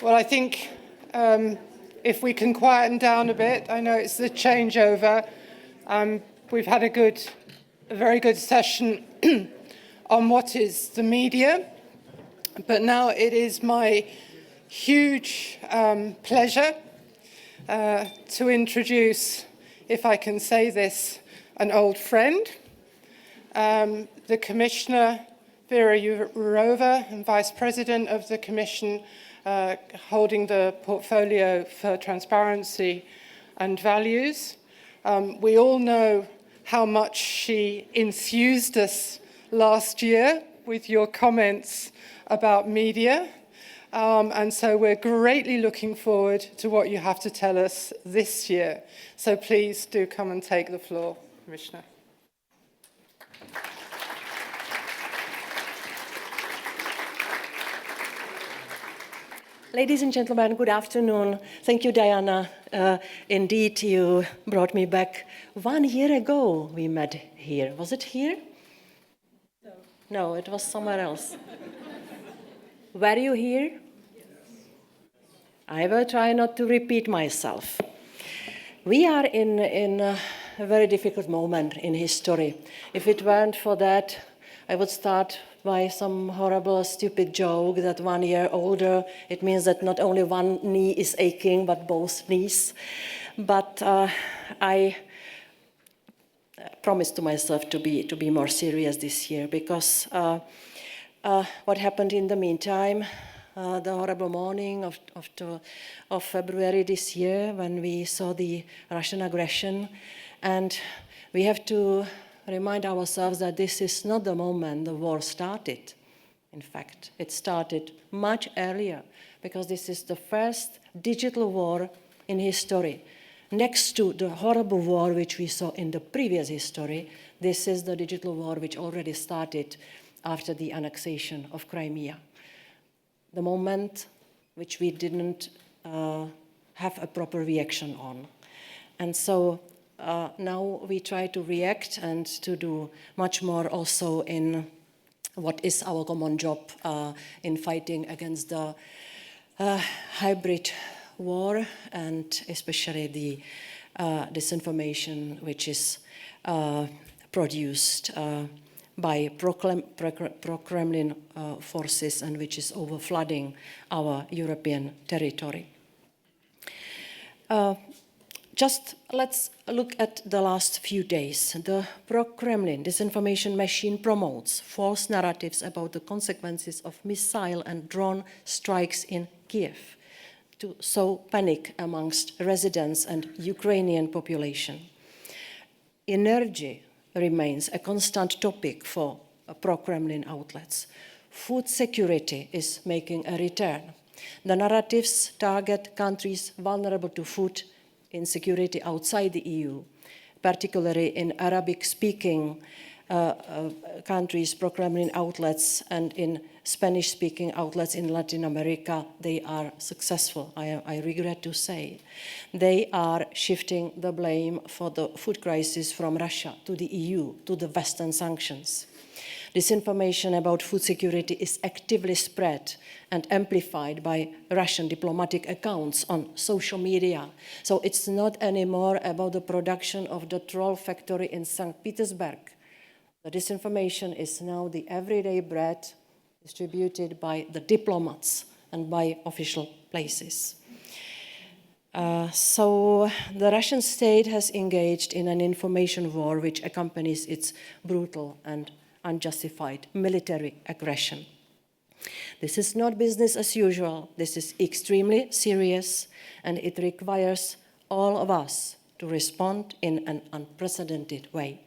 Well, I think if we can quieten down a bit, I know it's the changeover. We've had a very good session on what is the media, but now it is my huge pleasure to introduce, if I can say this, an old friend, the Commissioner Vera Jourova, and Vice President of the Commission, holding the portfolio for transparency and values. We all know how much she enthused us last year with your comments about media. And so we're greatly looking forward to what you have to tell us this year. So please do come and take the floor, Commissioner. Ladies and gentlemen, good afternoon. Thank you, Diana. Indeed, you brought me back 1 year ago. We met here. Was it here? No, it was somewhere else. Were you here? Yes. I will try not to repeat myself. We are in a very difficult moment in history. If it weren't for that, I would start by some horrible, stupid joke that 1 year older, it means that not only one knee is aching, but both knees. But I promised to myself to be more serious this year, because what happened in the meantime, the horrible morning of February this year, when we saw the Russian aggression, and we have to remind ourselves that this is not the moment the war started. In fact, it started much earlier, because this is the first digital war in history. Next to the horrible war which we saw in the previous history, this is the digital war which already started after the annexation of Crimea. The moment which we didn't have a proper reaction on. And so now we try to react and to do much more also in what is our common job in fighting against the hybrid war, and especially the disinformation which is produced by pro-Kremlin forces and which is overflooding our European territory. Just let's look at the last few days. The pro-Kremlin disinformation machine promotes false narratives about the consequences of missile and drone strikes in Kiev to sow panic amongst residents and Ukrainian population. Energy remains a constant topic for pro-Kremlin outlets. Food security is making a return. The narratives target countries vulnerable to food insecurity outside the EU, particularly in Arabic-speaking countries, pro-Kremlin outlets, and in Spanish-speaking outlets in Latin America. They are successful, I regret to say. They are shifting the blame for the food crisis from Russia to the EU, to the Western sanctions. Disinformation about food security is actively spread and amplified by Russian diplomatic accounts on social media. So it's not anymore about the production of the troll factory in St. Petersburg. The disinformation is now the everyday bread distributed by the diplomats and by official places. So the Russian state has engaged in an information war which accompanies its brutal and unjustified military aggression. This is not business as usual. This is extremely serious, and it requires all of us to respond in an unprecedented way.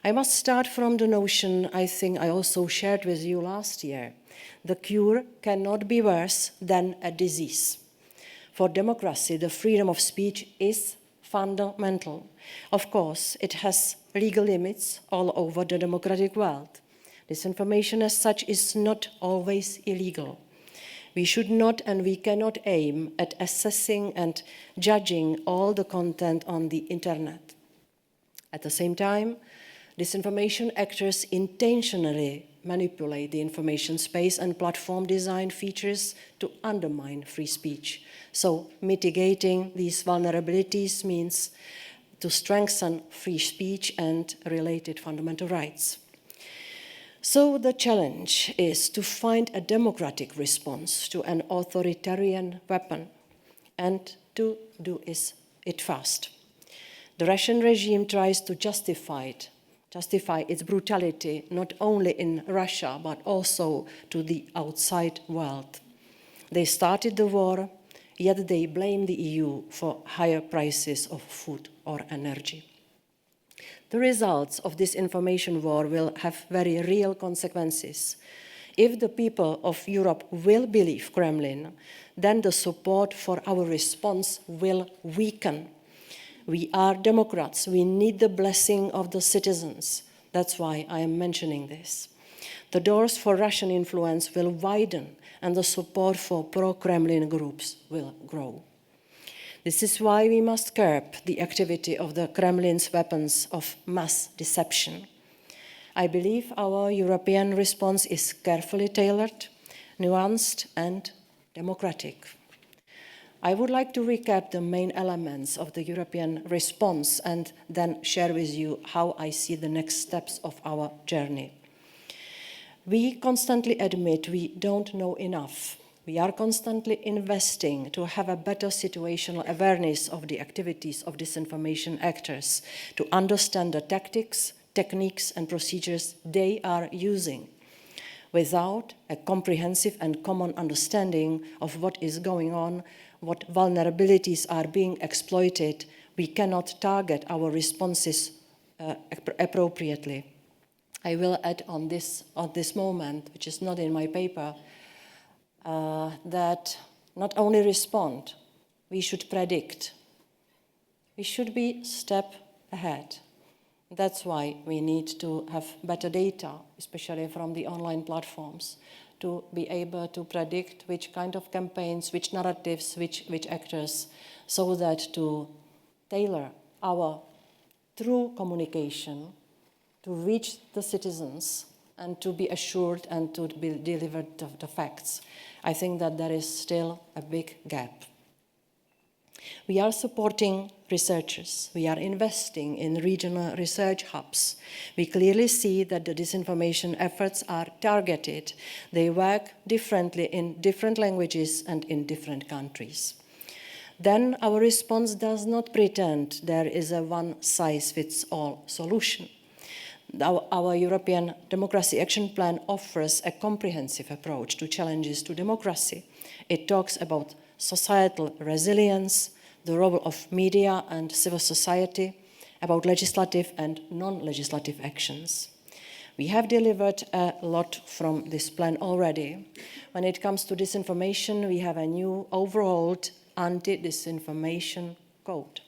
I must start from the notion I think I also shared with you last year. The cure cannot be worse than a disease. For democracy, the freedom of speech is fundamental. Of course, it has legal limits all over the democratic world. Disinformation as such is not always illegal. We should not and we cannot aim at assessing and judging all the content on the internet. At the same time, disinformation actors intentionally manipulate the information space and platform design features to undermine free speech. So mitigating these vulnerabilities means to strengthen free speech and related fundamental rights. So the challenge is to find a democratic response to an authoritarian weapon and to do it fast. The Russian regime tries to justify its brutality not only in Russia but also to the outside world. They started the war, yet they blame the EU for higher prices of food or energy. The results of this information war will have very real consequences. If the people of Europe will believe Kremlin, then the support for our response will weaken. We are Democrats. We need the blessing of the citizens. That's why I am mentioning this. The doors for Russian influence will widen and the support for pro-Kremlin groups will grow. This is why we must curb the activity of the Kremlin's weapons of mass deception. I believe our European response is carefully tailored, nuanced and democratic. I would like to recap the main elements of the European response and then share with you how I see the next steps of our journey. We constantly admit we don't know enough. We are constantly investing to have a better situational awareness of the activities of disinformation actors, to understand the tactics, techniques and procedures they are using. Without a comprehensive and common understanding of what is going on, what vulnerabilities are being exploited, we cannot target our responses appropriately. I will add on this moment, which is not in my paper, that not only respond, we should predict. We should be a step ahead. That's why we need to have better data, especially from the online platforms, to be able to predict which kind of campaigns, which narratives, which actors, so that to tailor our true communication to reach the citizens and to be assured and to be delivered the facts. I think that there is still a big gap. We are supporting researchers. We are investing in regional research hubs. We clearly see that the disinformation efforts are targeted. They work differently in different languages and in different countries. Then our response does not pretend there is a one-size-fits-all solution. Our European Democracy Action Plan offers a comprehensive approach to challenges to democracy. It talks about societal resilience, the role of media and civil society, about legislative and non-legislative actions. We have delivered a lot from this plan already. When it comes to disinformation, we have a new overhauled anti-disinformation code.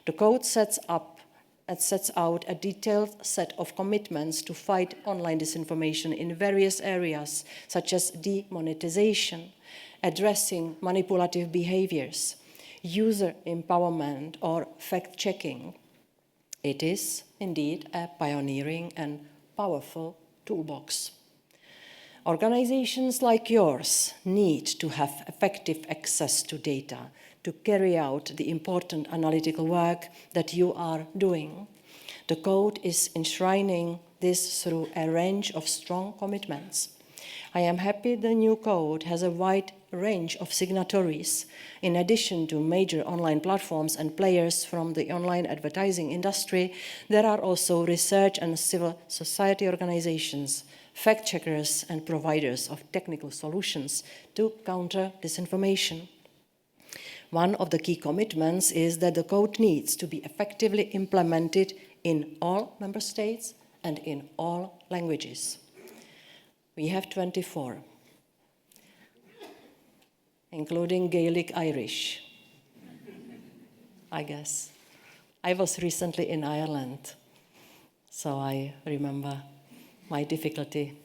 The code sets out a detailed set of commitments to fight online disinformation in various areas, such as demonetization, addressing manipulative behaviors, user empowerment or fact-checking. It is indeed a pioneering and powerful toolbox. Organizations like yours need to have effective access to data to carry out the important analytical work that you are doing. The code is enshrining this through a range of strong commitments. I am happy the new code has a wide range of signatories. In addition to major online platforms and players from the online advertising industry, there are also research and civil society organizations, fact-checkers and providers of technical solutions to counter disinformation. One of the key commitments is that the code needs to be effectively implemented in all member states and in all languages. We have 24, including Gaelic Irish, I guess. I was recently in Ireland, so I remember my difficulty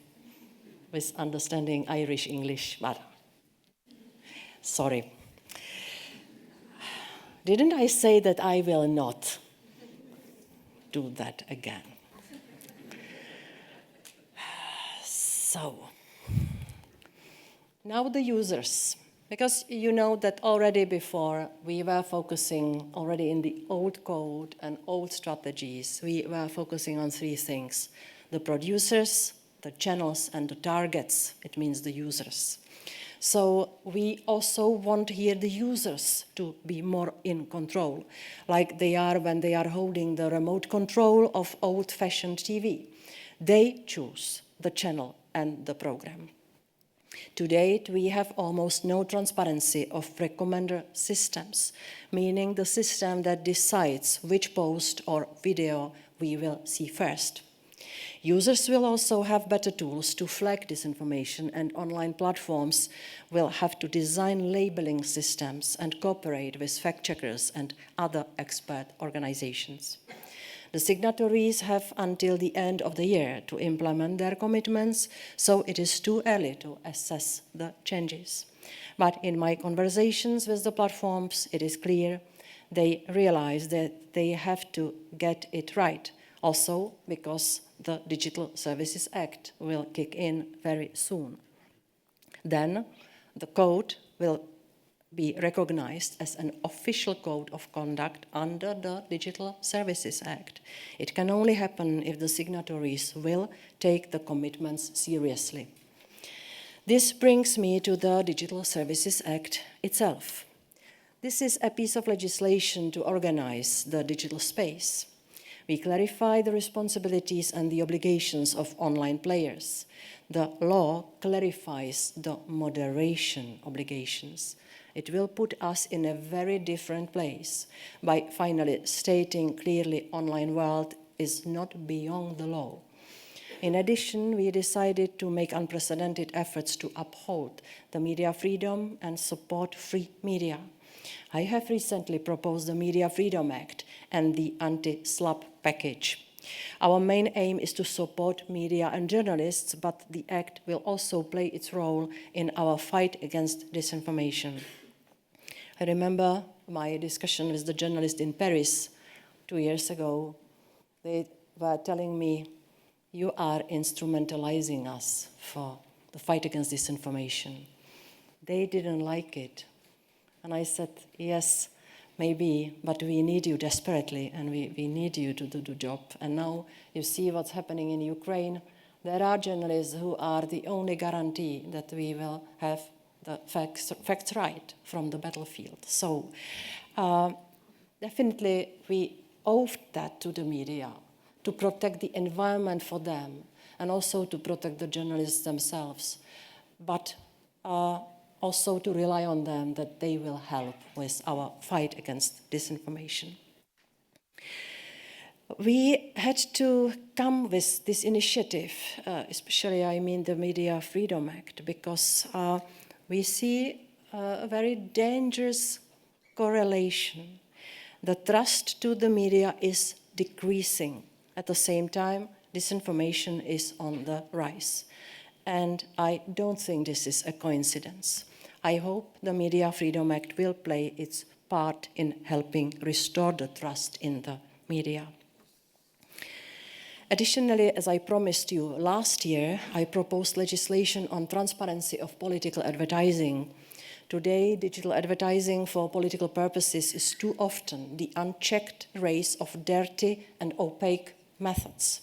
with understanding Irish English, but sorry. Didn't I say that I will not do that again? So, now the users. Because you know that already before we were focusing already in the old code and old strategies, we were focusing on three things: the producers, the channels, and the targets. It means the users. So we also want here the users to be more in control, like they are when they are holding the remote control of old-fashioned TV. They choose the channel and the program. To date, we have almost no transparency of recommender systems, meaning the system that decides which post or video we will see first. Users will also have better tools to flag disinformation, and online platforms will have to design labeling systems and cooperate with fact-checkers and other expert organizations. The signatories have until the end of the year to implement their commitments, so it is too early to assess the changes. But in my conversations with the platforms, it is clear they realize that they have to get it right, also because the Digital Services Act will kick in very soon. Then the code will be recognized as an official code of conduct under the Digital Services Act. It can only happen if the signatories will take the commitments seriously. This brings me to the Digital Services Act itself. This is a piece of legislation to organize the digital space. We clarify the responsibilities and the obligations of online players. The law clarifies the moderation obligations. It will put us in a very different place by finally stating clearly online world is not beyond the law. In addition, we decided to make unprecedented efforts to uphold the media freedom and support free media. I have recently proposed the Media Freedom Act and the anti-SLAPP package. Our main aim is to support media and journalists, but the Act will also play its role in our fight against disinformation. I remember my discussion with the journalist in Paris 2 years ago. They were telling me, you are instrumentalizing us for the fight against disinformation. They didn't like it. And I said, yes, maybe, but we need you desperately, and we need you to do the job. And now you see what's happening in Ukraine. There are journalists who are the only guarantee that we will have the facts right from the battlefield. So definitely we owe that to the media, to protect the environment for them, and also to protect the journalists themselves, but also to rely on them that they will help with our fight against disinformation. We had to come with this initiative, especially I mean the Media Freedom Act, because we see a very dangerous correlation. The trust to the media is decreasing. At the same time, disinformation is on the rise. And I don't think this is a coincidence. I hope the Media Freedom Act will play its part in helping restore the trust in the media. Additionally, as I promised you last year, I proposed legislation on transparency of political advertising. Today, digital advertising for political purposes is too often the unchecked race of dirty and opaque methods.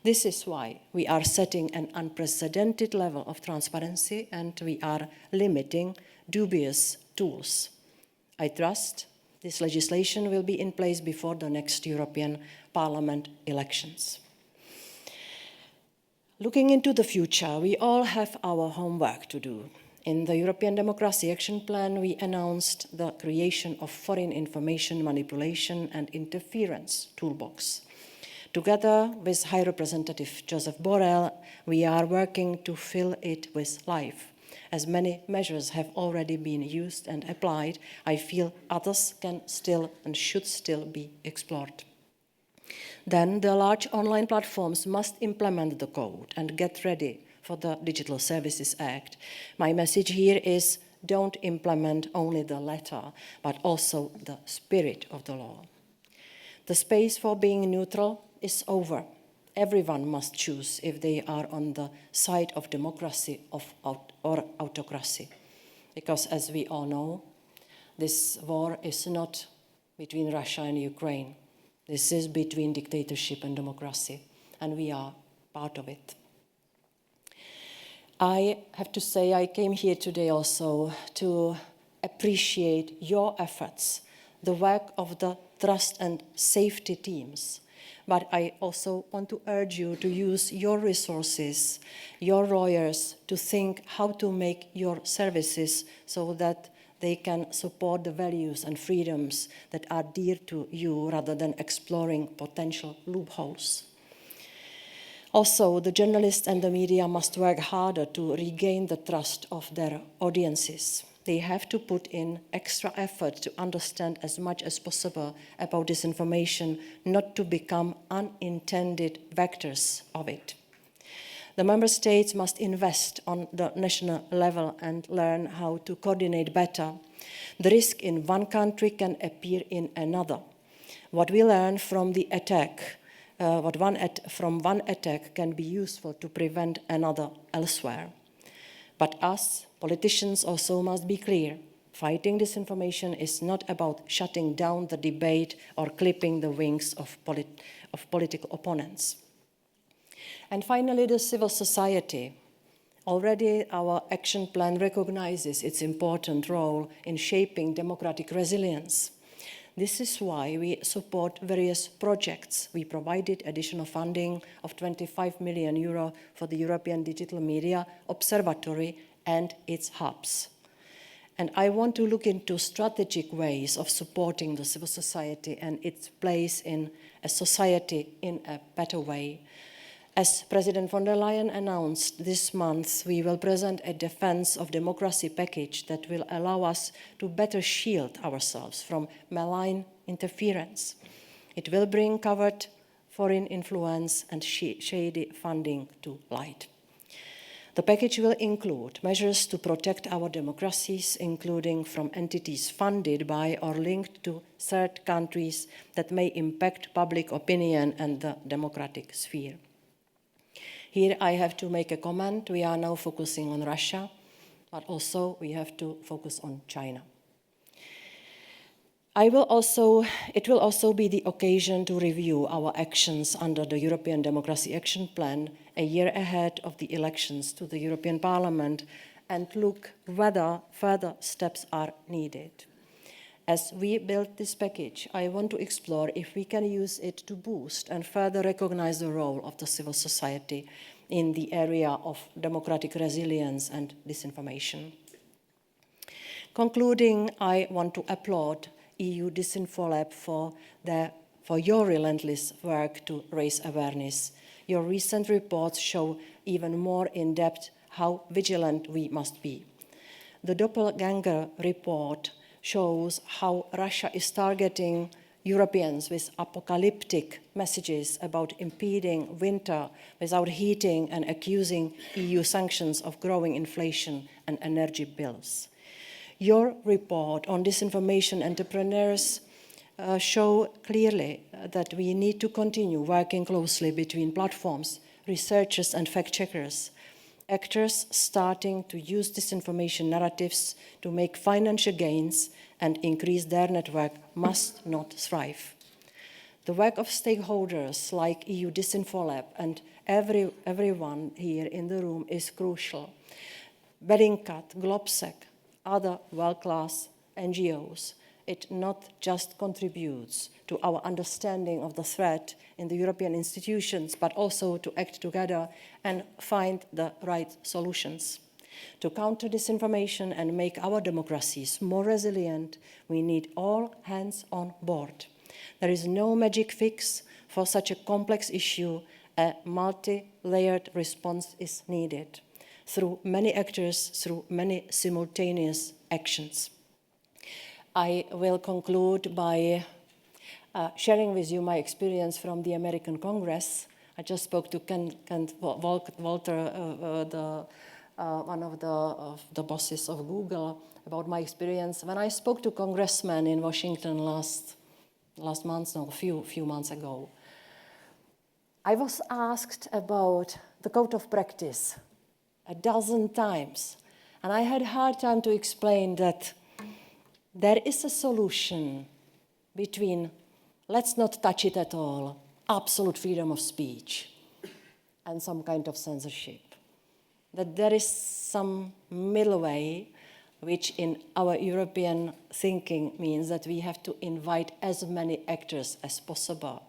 This is why we are setting an unprecedented level of transparency, and we are limiting dubious tools. I trust this legislation will be in place before the next European Parliament elections. Looking into the future, we all have our homework to do. In the European Democracy Action Plan, we announced the creation of Foreign Information Manipulation and Interference Toolbox. Together with High Representative Josep Borrell, we are working to fill it with life. As many measures have already been used and applied, I feel others can still and should still be explored. Then the large online platforms must implement the code and get ready for the Digital Services Act. My message here is don't implement only the letter, but also the spirit of the law. The space for being neutral is over. Everyone must choose if they are on the side of democracy or autocracy. Because as we all know, this war is not between Russia and Ukraine. This is between dictatorship and democracy, and we are part of it. I have to say I came here today also to appreciate your efforts, the work of the trust and safety teams. But I also want to urge you to use your resources, your lawyers, to think how to make your services so that they can support the values and freedoms that are dear to you rather than exploring potential loopholes. Also, the journalists and the media must work harder to regain the trust of their audiences. They have to put in extra effort to understand as much as possible about disinformation, not to become unintended vectors of it. The member states must invest on the national level and learn how to coordinate better. The risk in one country can appear in another. What we learn from the attack, from one attack can be useful to prevent another elsewhere. But us, politicians, also must be clear. Fighting disinformation is not about shutting down the debate or clipping the wings of political opponents. And finally, the civil society. Already our action plan recognizes its important role in shaping democratic resilience. This is why we support various projects. We provided additional funding of 25 million euro for the European Digital Media Observatory and its hubs. And I want to look into strategic ways of supporting the civil society and its place in a society in a better way. As President von der Leyen announced this month, we will present a Defense of Democracy package that will allow us to better shield ourselves from malign interference. It will bring covert foreign influence and shady funding to light. The package will include measures to protect our democracies, including from entities funded by or linked to third countries that may impact public opinion and the democratic sphere. Here I have to make a comment. We are now focusing on Russia, but also we have to focus on China. It will also be the occasion to review our actions under the European Democracy Action Plan a year ahead of the elections to the European Parliament and look whether further steps are needed. As we build this package, I want to explore if we can use it to boost and further recognize the role of the civil society in the area of democratic resilience and disinformation. Concluding, I want to applaud EU DisinfoLab for your relentless work to raise awareness. Your recent reports show even more in depth how vigilant we must be. The Doppelganger report shows how Russia is targeting Europeans with apocalyptic messages about impeding winter without heating and accusing EU sanctions of growing inflation and energy bills. Your report on disinformation entrepreneurs show clearly that we need to continue working closely between platforms, researchers and fact-checkers. Actors starting to use disinformation narratives to make financial gains and increase their network must not thrive. The work of stakeholders like EU DisinfoLab and everyone here in the room is crucial. Bellingcat, Globsec, other world-class NGOs, it not just contributes to our understanding of the threat in the European institutions, but also to act together and find the right solutions. To counter disinformation and make our democracies more resilient, we need all hands on board. There is no magic fix for such a complex issue. A multi-layered response is needed through many actors, through many simultaneous actions. I will conclude by sharing with you my experience from the American Congress. I just spoke to Kent Walter, one of the bosses of Google, about my experience. When I spoke to congressmen in Washington last month, no, a few months ago, I was asked about the code of practice a dozen times, and I had a hard time to explain that there is a solution between let's not touch it at all, absolute freedom of speech, and some kind of censorship. That there is some middle way, which in our European thinking means that we have to invite as many actors as possible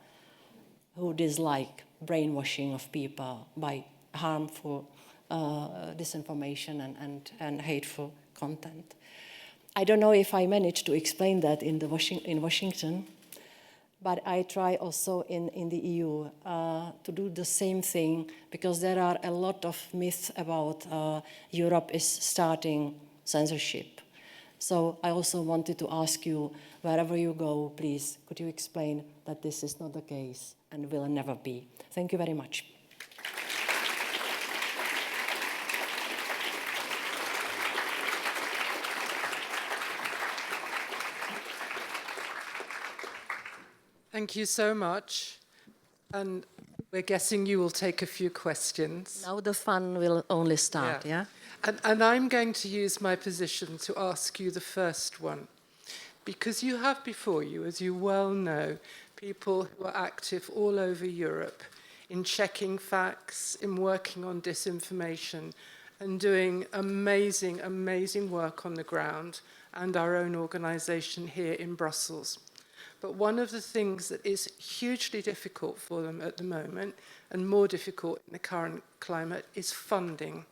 who dislike brainwashing of people by harmful disinformation and hateful content. I don't know if I managed to explain that in Washington, but I try also in the EU to do the same thing, because there are a lot of myths about Europe is starting censorship. So I also wanted to ask you, wherever you go, please, could you explain that this is not the case and will never be? Thank you very much. Thank you so much. And we're guessing you will take a few questions. Now the fun will only start, yeah? And I'm going to use my position to ask you the first one. Because you have before you, as you well know, people who are active all over Europe in checking facts, in working on disinformation, and doing amazing, amazing work on the ground, and our own organisation here in Brussels. But one of the things that is hugely difficult for them at the moment, and more difficult in the current climate, is funding.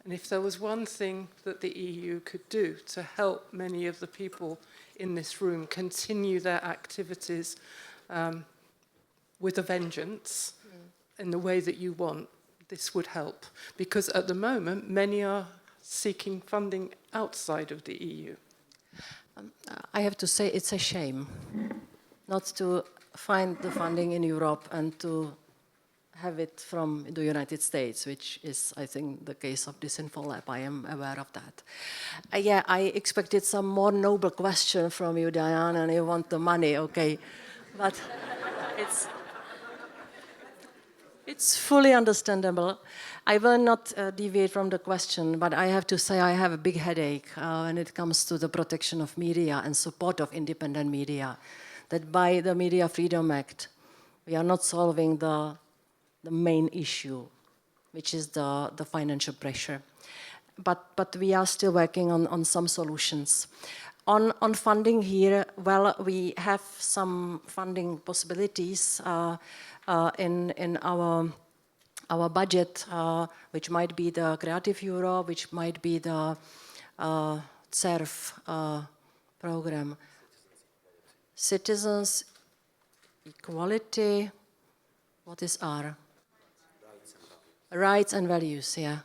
And if there was one thing that the EU could do to help many of the people in this room continue their activities with a vengeance in the way that you want, this would help. Because at the moment, many are seeking funding outside of the EU. I have to say it's a shame not to find the funding in Europe and to have it from the United States, which is, I think, the case of DisinfoLab. I am aware of that. Yeah, I expected some more noble question from you, Diane, and you want the money, okay. But it's fully understandable. I will not deviate from the question, but I have to say I have a big headache when it comes to the protection of media and support of independent media, that by the Media Freedom Act, we are not solving the main issue, which is the financial pressure. But we are still working on some solutions. On funding here, well, we have some funding possibilities in our budget, which might be the Creative Euro, which might be the CERF program. Citizens Equality, what is R? Rights and Values, yeah.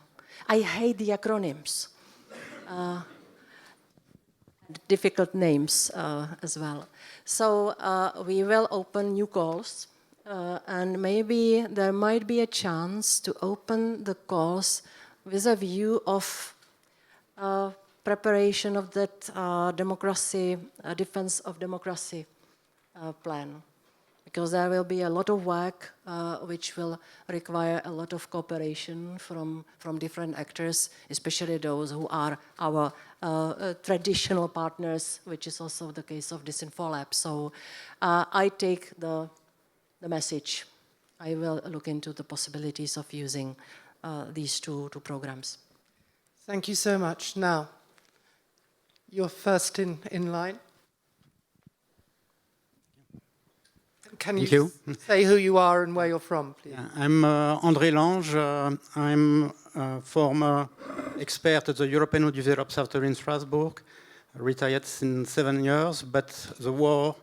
I hate the acronyms. Difficult names as well. So we will open new calls. And maybe there might be a chance to open the calls with a view of preparation of that democracy, defense of democracy plan. Because there will be a lot of work which will require a lot of cooperation from different actors, especially those who are our traditional partners, which is also the case of DisinfoLab. So I take the message. I will look into the possibilities of using these two programs. Thank you so much. Now, you're first in line. Can you say who you are and where you're from, please? Yeah, I'm André Lange. I'm a former expert at the European Audiovisual Observatory in Strasbourg, retired in 7 years, but the war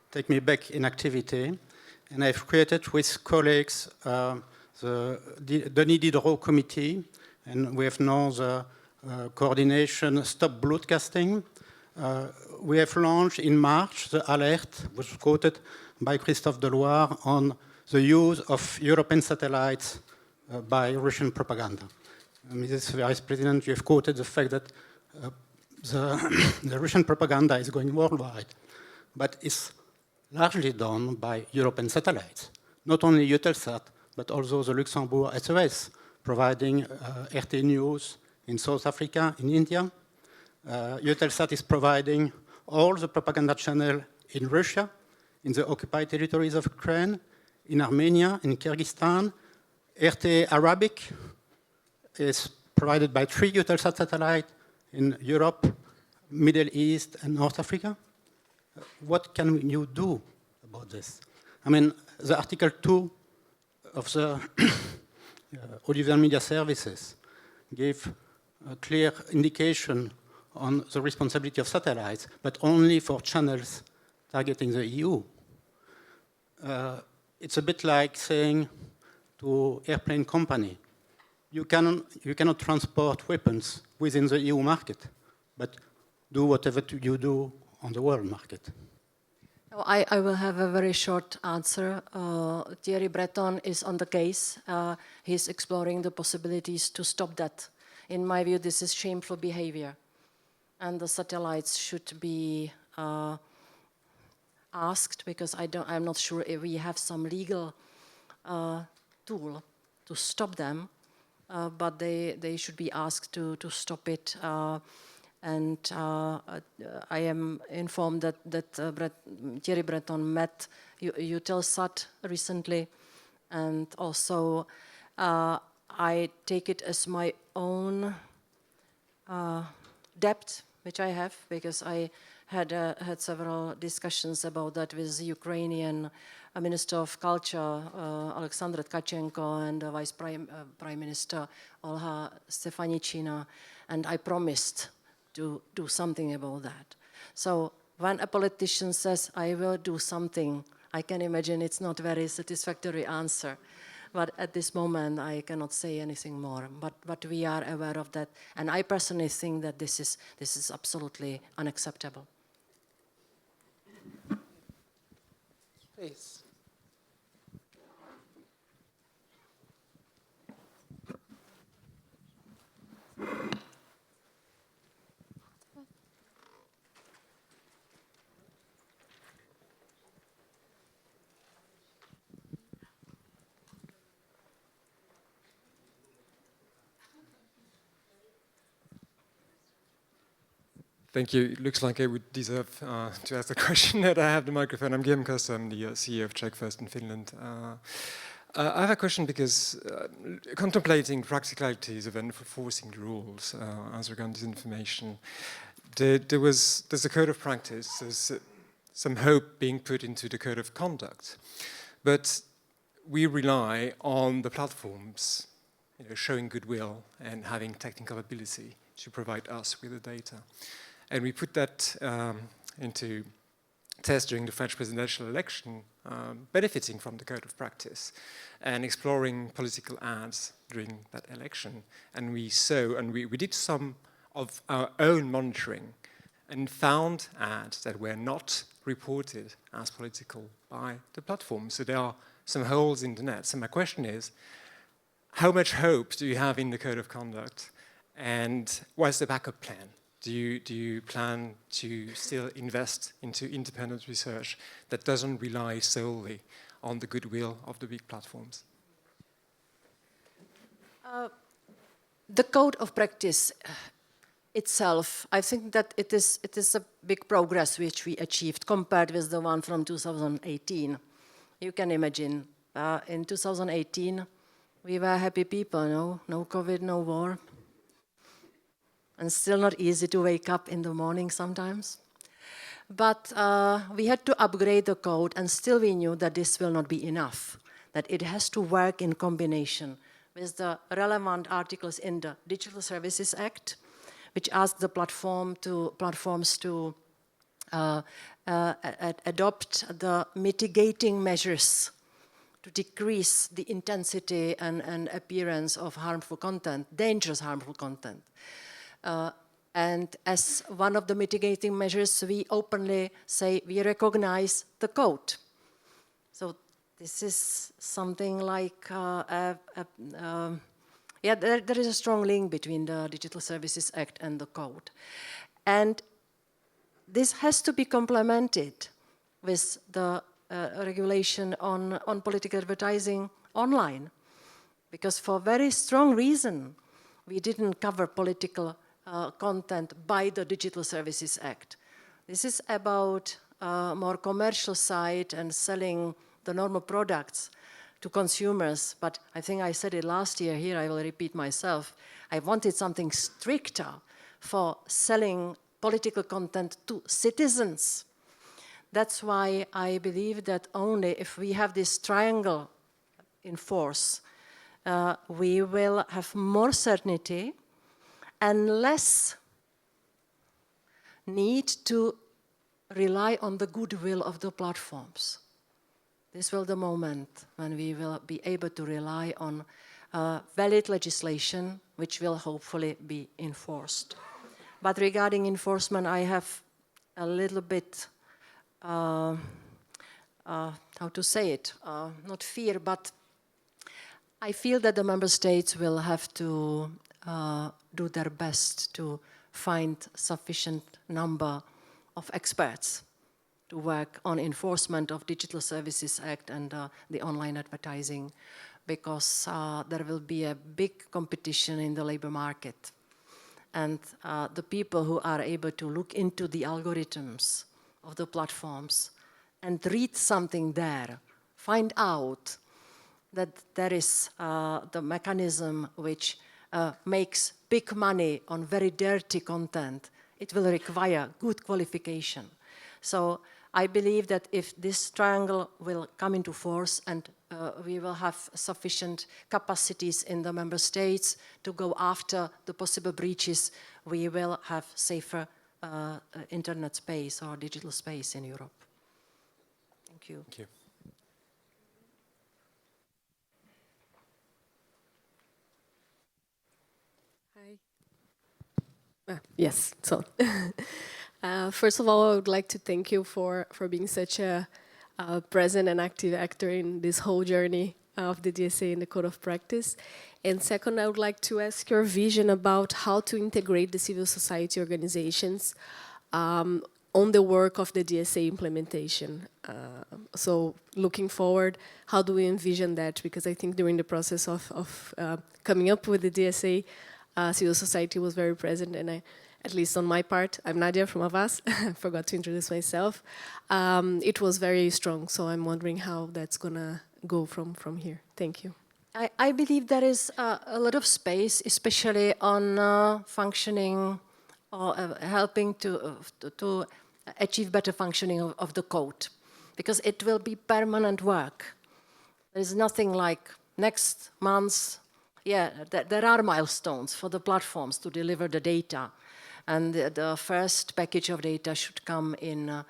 took me back in activity. And I've created with colleagues the Denis Diderot Committee, and we have now the coordination Stop Broadcasting. We have launched in March the alert, which was quoted by Christophe Deloire, on the use of European satellites by Russian propaganda. Mrs. Vice President, you have quoted the fact that the Russian propaganda is going worldwide, but it's largely done by European satellites. not only Eutelsat, but also the Luxembourg SOS, providing RT News in South Africa, in India. Eutelsat is providing all the propaganda channel in Russia, in the occupied territories of Ukraine, in Armenia, in Kyrgyzstan. RT Arabic is provided by 3 Eutelsat satellites in Europe, Middle East, and North Africa. What can you do about this? I mean, the Article 2 of the audiovisual media services gave a clear indication on the responsibility of satellites, but only for channels targeting the EU. It's a bit like saying to airplane company, you cannot transport weapons within the EU market, but do whatever you do on the world market. I will have a very short answer. Thierry Breton is on the case. He's exploring the possibilities to stop that. In my view, this is shameful behavior. And the satellites should be asked, because I'm not sure if we have some legal tool to stop them, but they should be asked to stop it. And I am informed that Thierry Breton met Eutelsat recently, and also I take it as my own debt, which I have, because I had several discussions about that with the Ukrainian Minister of Culture, Alexander Tkachenko, and Vice Prime Minister Olha Stefanichina, and I promised to do something about that. So when a politician says, I will do something, I can imagine it's not a very satisfactory answer. But at this moment, I cannot say anything more. But we are aware of that. And I personally think that this is absolutely unacceptable. Please. Thank you. It looks like I would deserve to ask the question that I have the microphone. I'm Guillaume Koss, I'm the CEO of Check First in Finland. I have a question because contemplating practicalities of enforcing the rules as regards disinformation, there's a code of practice, there's some hope being put into the code of conduct, but we rely on the platforms, showing goodwill and having technical ability to provide us with the data. And we put that into test during the French presidential election, benefiting from the code of practice and exploring political ads during that election. And we saw, and we did some of our own monitoring and found ads that were not reported as political by the platform. So there are some holes in the net. So my question is, how much hope do you have in the code of conduct? And what's the backup plan? Do you plan to still invest into independent research that doesn't rely solely on the goodwill of the big platforms? The code of practice itself, I think that it is a big progress which we achieved compared with the one from 2018. You can imagine, in 2018, we were happy people, no COVID, no war. And still not easy to wake up in the morning sometimes. But we had to upgrade the code, and still we knew that this will not be enough, that it has to work in combination with the relevant articles in the Digital Services Act, which ask the platforms to adopt the mitigating measures to decrease the intensity and appearance of harmful content, dangerous harmful content. And as one of the mitigating measures, we openly say we recognize the code. So this is something like, there is a strong link between the Digital Services Act and the code. And this has to be complemented with the regulation on political advertising online, because for very strong reason we didn't cover political content by the Digital Services Act. This is about more commercial side and selling the normal products to consumers, but I think I said it last year, here I will repeat myself. I wanted something stricter for selling political content to citizens. That's why I believe that only if we have this triangle in force, we will have more certainty and less need to rely on the goodwill of the platforms. This will be the moment when we will be able to rely on valid legislation, which will hopefully be enforced. But regarding enforcement, I have a little bit, how to say it, not fear, but I feel that the member states will have to do their best to find sufficient number of experts to work on enforcement of Digital Services Act and the online advertising, because there will be a big competition in the labor market. And the people who are able to look into the algorithms of the platforms and read something there, find out that there is the mechanism which makes big money on very dirty content, it will require good qualification. So I believe that if this triangle will come into force and we will have sufficient capacities in the member states to go after the possible breaches, we will have safer internet space or digital space in Europe. Thank you. Thank you. Hi. Yes, so first of all, I would like to thank you for being such a present and active actor in this whole journey of the DSA and the Code of Practice. And second, I would like to ask your vision about how to integrate the civil society organizations on the work of the DSA implementation. So looking forward, how do we envision that? Because I think during the process of coming up with the DSA, civil society was very present, and at least on my part, I'm Nadia from Avas, I forgot to introduce myself. It was very strong, so I'm wondering how that's gonna go from here. Thank you. I believe there is a lot of space, especially on functioning or helping to achieve better functioning of the code, because it will be permanent work. There is nothing like next month. Yeah, there are milestones for the platforms to deliver the data, and the first package of data should come in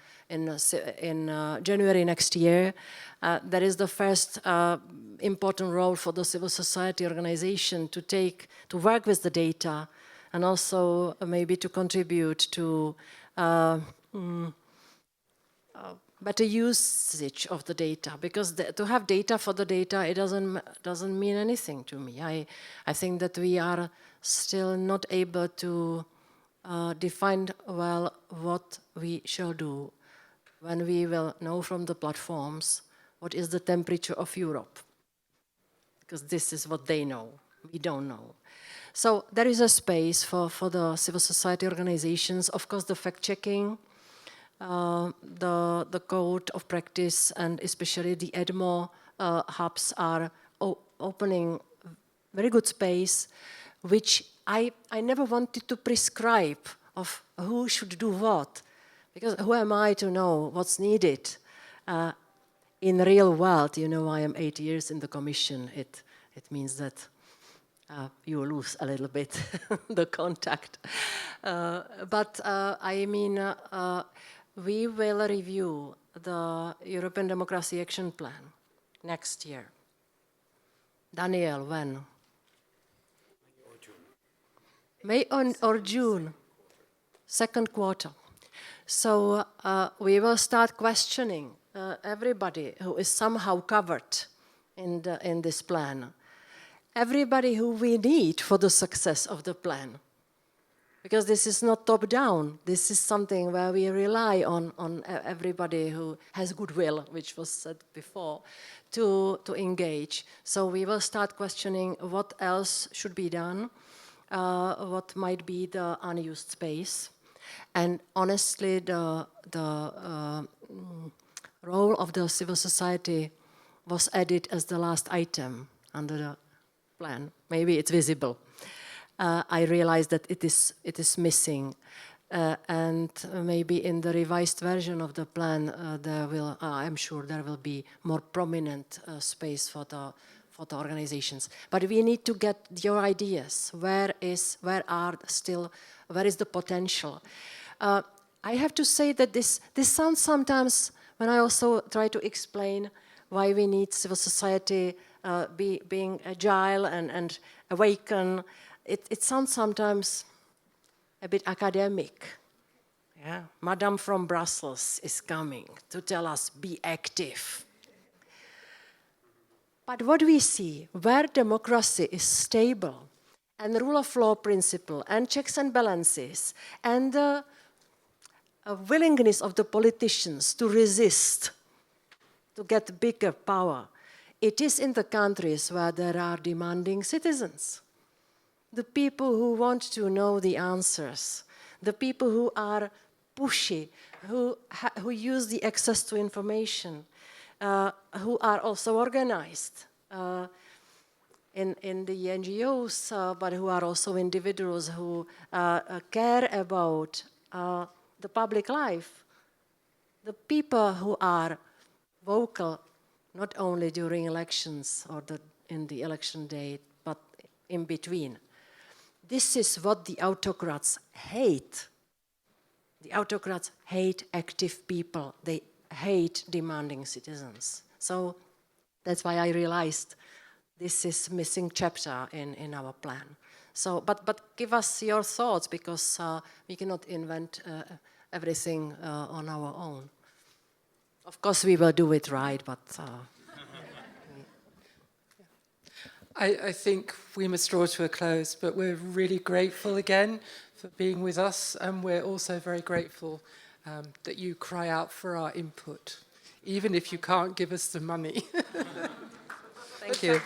January next year. There is the first important role for the civil society organization to work with the data, and also maybe to contribute to better usage of the data, because to have data for the data, it doesn't mean anything to me. I think that we are still not able to define well what we shall do when we will know from the platforms what is the temperature of Europe, because this is what they know, we don't know. So there is a space for the civil society organizations, of course the fact-checking, the code of practice, and especially the EDMO hubs are opening very good space, which I never wanted to prescribe of who should do what, because who am I to know what's needed in the real world? You know, I am 8 years in the Commission. It means that you lose a little bit the contact. But I mean, we will review the European Democracy Action Plan next year. Daniel, when? May or June, second quarter. So we will start questioning everybody who is somehow covered in this plan. Everybody who we need for the success of the plan. because this is not top-down. This is something where we rely on everybody who has goodwill, which was said before, to engage. So we will start questioning what else should be done, what might be the unused space. And honestly, the role of the civil society was added as the last item under the plan. Maybe it's visible. I realized that it is missing, and maybe in the revised version of the plan, I'm sure there will be more prominent space for the organizations. But we need to get your ideas. Where is the potential? I have to say that this sounds sometimes, when I also try to explain why we need civil society being agile and awaken, it sounds sometimes a bit academic. Yeah, Madame from Brussels is coming to tell us, be active. But what we see, where democracy is stable, and the rule of law principle, and checks and balances, and the willingness of the politicians to resist, to get bigger power, it is in the countries where there are demanding citizens. The people who want to know the answers, the people who are pushy, who use the access to information, who are also organized in the NGOs, but who are also individuals who care about the public life. The people who are vocal, not only during elections or in the election day, but in between. This is what the autocrats hate. The autocrats hate active people. They hate demanding citizens. So that's why I realized this is missing chapter in our plan. So, but give us your thoughts, because we cannot invent everything on our own. Of course, we will do it right, but... I think we must draw to a close, but we're really grateful again for being with us, and we're also very grateful that you cry out for our input, even if you can't give us the money. Thank you.